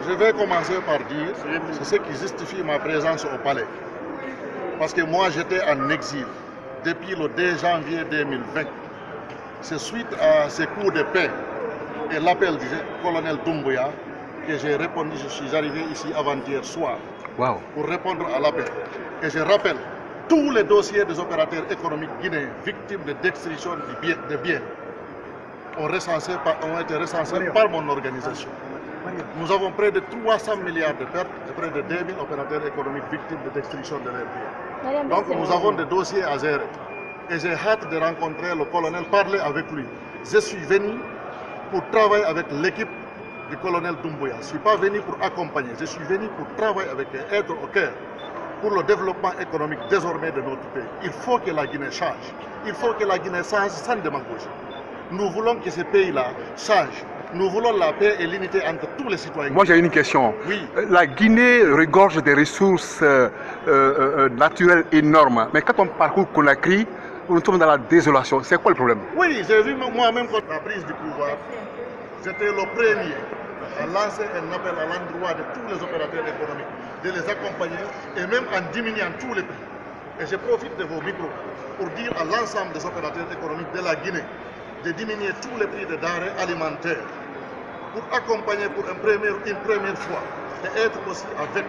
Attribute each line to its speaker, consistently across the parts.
Speaker 1: je vais commencer par dire, c'est ce qui justifie ma présence au palais. Parce que moi, j'étais en exil depuis le 2 janvier 2020. C'est suite à ces coups de paix et l'appel du colonel Doumbouya que j'ai répondu. Je suis arrivé ici avant-hier soir pour répondre à l'appel. Et je rappelle, tous les dossiers des opérateurs économiques guinéens victimes de destruction de biens ont été recensés par mon organisation. Nous avons près de 300 milliards de pertes et près de 2000 opérateurs économiques victimes de destruction de leurs biens. Donc nous avons des dossiers à gérer. Et j'ai hâte de rencontrer le colonel, parler avec lui. Je suis venu pour travailler avec l'équipe du colonel Doumbouya. Je ne suis pas venu pour accompagner, je suis venu pour travailler avec eux, être au cœur pour le développement économique désormais de notre pays. Il faut que la Guinée change. Il faut que la Guinée change sans démagogie. Nous voulons que ce pays-là change. Nous voulons la paix et l'unité entre tous les citoyens.
Speaker 2: Moi j'ai une question.
Speaker 1: Oui.
Speaker 2: La Guinée regorge des ressources naturelles énormes. Mais quand on parcourt Conakry, nous sommes dans la désolation. C'est quoi le problème?
Speaker 1: Oui, j'ai vu moi-même quand la prise du pouvoir, j'étais le premier à lancer un appel à l'endroit de tous les opérateurs économiques, de les accompagner et même en diminuant tous les prix. Et je profite de vos micros pour dire à l'ensemble des opérateurs économiques de la Guinée de diminuer tous les prix des denrées alimentaires pour accompagner pour une première fois et être aussi avec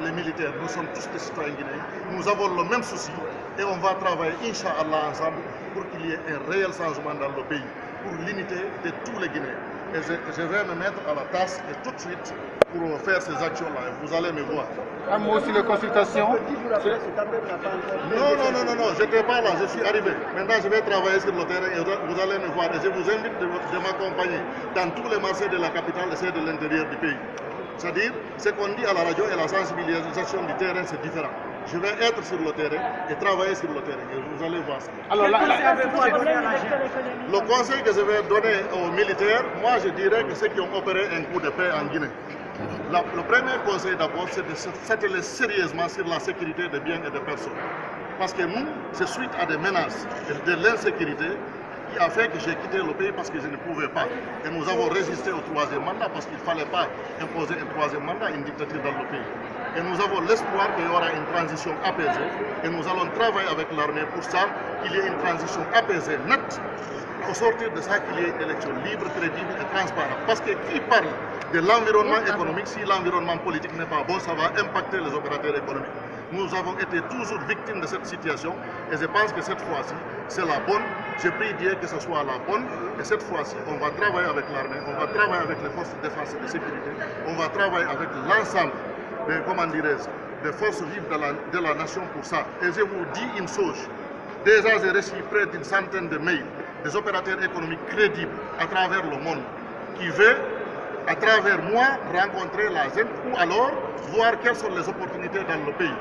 Speaker 1: les militaires. Nous sommes tous des citoyens guinéens, nous avons le même souci et on va travailler, Inch'Allah, ensemble pour qu'il y ait un réel changement dans le pays, pour l'unité de tous les Guinéens. Et je vais me mettre à la tâche et tout de suite pour faire ces actions-là. Vous allez me voir.
Speaker 3: Un mot sur les consultations.
Speaker 1: Non, je n'étais pas là, je suis arrivé. Maintenant, je vais travailler sur le terrain et vous allez me voir. Et je vous invite de m'accompagner dans tous les marchés de la capitale et ceux de l'intérieur du pays. C'est-à-dire, ce qu'on dit à la radio et la sensibilisation du terrain, c'est différent. Je vais être sur le terrain et travailler sur le terrain. Et vous allez voir ça.
Speaker 3: Alors,
Speaker 1: le conseil que je vais donner aux militaires, moi je dirais que ceux qui ont opéré un coup de paix en Guinée. Le premier conseil d'abord, c'est de s'atteler sérieusement sur la sécurité des biens et des personnes. Parce que nous, c'est suite à des menaces et de l'insécurité qui a fait que j'ai quitté le pays parce que je ne pouvais pas. Et nous avons résisté au troisième mandat parce qu'il ne fallait pas imposer un troisième mandat, une dictature dans le pays. Et nous avons l'espoir qu'il y aura une transition apaisée et nous allons travailler avec l'armée pour ça, qu'il y ait une transition apaisée, nette, au sortir de ça qu'il y ait une élection libre, crédible et transparente. Parce que qui parle de l'environnement économique, si l'environnement politique n'est pas bon, ça va impacter les opérateurs économiques. Nous avons été toujours victimes de cette situation et je pense que cette fois-ci, c'est la bonne. Je prie Dieu que ce soit la bonne et cette fois-ci, on va travailler avec l'armée, on va travailler avec les forces de défense et de sécurité, on va travailler avec l'ensemble des forces vives de la nation pour ça. Et je vous dis une chose, déjà j'ai reçu près d'une centaine de mails des opérateurs économiques crédibles à travers le monde qui veulent, à travers moi, rencontrer la ZEN ou alors voir quelles sont les opportunités dans le pays.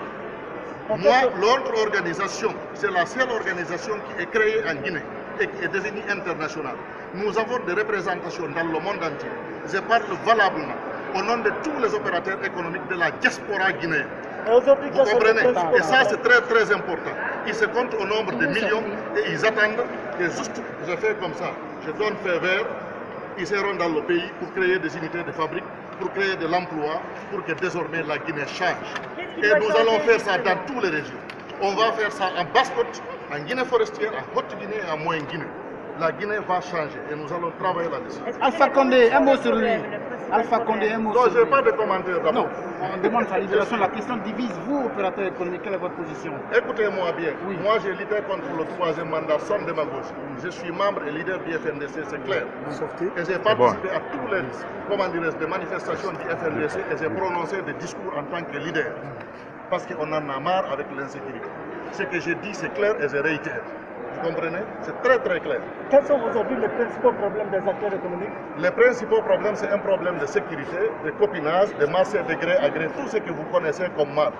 Speaker 1: Moi, l'autre organisation, c'est la seule organisation qui est créée en Guinée et qui est devenue internationale. Nous avons des représentations dans le monde entier. Je parle valablement au nom de tous les opérateurs économiques de la diaspora guinéenne. Vous comprenez? Et ça, c'est très très important. Ils se comptent au nombre de millions et ils attendent que juste je fais comme ça. Je donne feu vert, ils seront dans le pays pour créer des unités de fabrique, pour créer de l'emploi, pour que désormais la Guinée change. Et nous allons faire ça dans toutes les régions. On va faire ça en Basse-Côte, en Guinée forestière, en Haute-Guinée et en Moyenne-Guinée. La Guinée va changer et nous allons travailler là-dessus.
Speaker 3: Alpha Condé, un mot sur lui. Alpha Condé, un mot sur lui.
Speaker 1: Non, je n'ai pas de commentaire d'abord.
Speaker 3: Non, on demande sa libération. La question divise, vous, opérateur économique, quelle est votre position?
Speaker 1: Écoutez-moi bien.
Speaker 3: Oui.
Speaker 1: Moi, j'ai lutté contre le troisième mandat sans démagogie. Je suis membre et leader du FNDC, c'est clair. Et j'ai participé à tous les manifestations du FNDC et j'ai prononcé des discours en tant que leader. Parce qu'on en a marre avec l'insécurité. Ce que j'ai dit, c'est clair et je réitère. Vous comprenez? C'est très très clair.
Speaker 4: Quels sont aujourd'hui les principaux problèmes des acteurs économiques?
Speaker 1: Les principaux problèmes, c'est un problème de sécurité, de copinage, de marché de gré à gré, tout ce que vous connaissez comme mal.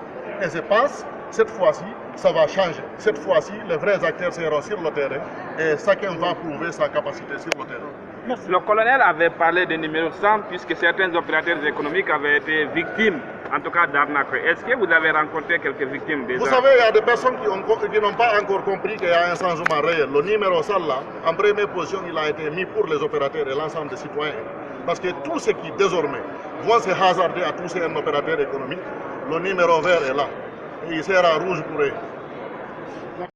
Speaker 1: Et je pense, cette fois-ci, ça va changer. Cette fois-ci, les vrais acteurs seront sur le terrain et chacun va prouver sa capacité sur le terrain.
Speaker 4: Merci.
Speaker 5: Le colonel avait parlé de numéro 100 puisque certains opérateurs économiques avaient été victimes, en tout cas d'arnaque. Est-ce que vous avez rencontré quelques victimes déjà?
Speaker 1: Vous savez, il y a des personnes qui n'ont pas encore compris qu'il y a un changement réel. Le numéro 100 là, en première position, il a été mis pour les opérateurs et l'ensemble des citoyens. Parce que tout ce qui désormais vont se hasarder à toucher un opérateur économique, le numéro vert est là. Et il sera rouge pour eux.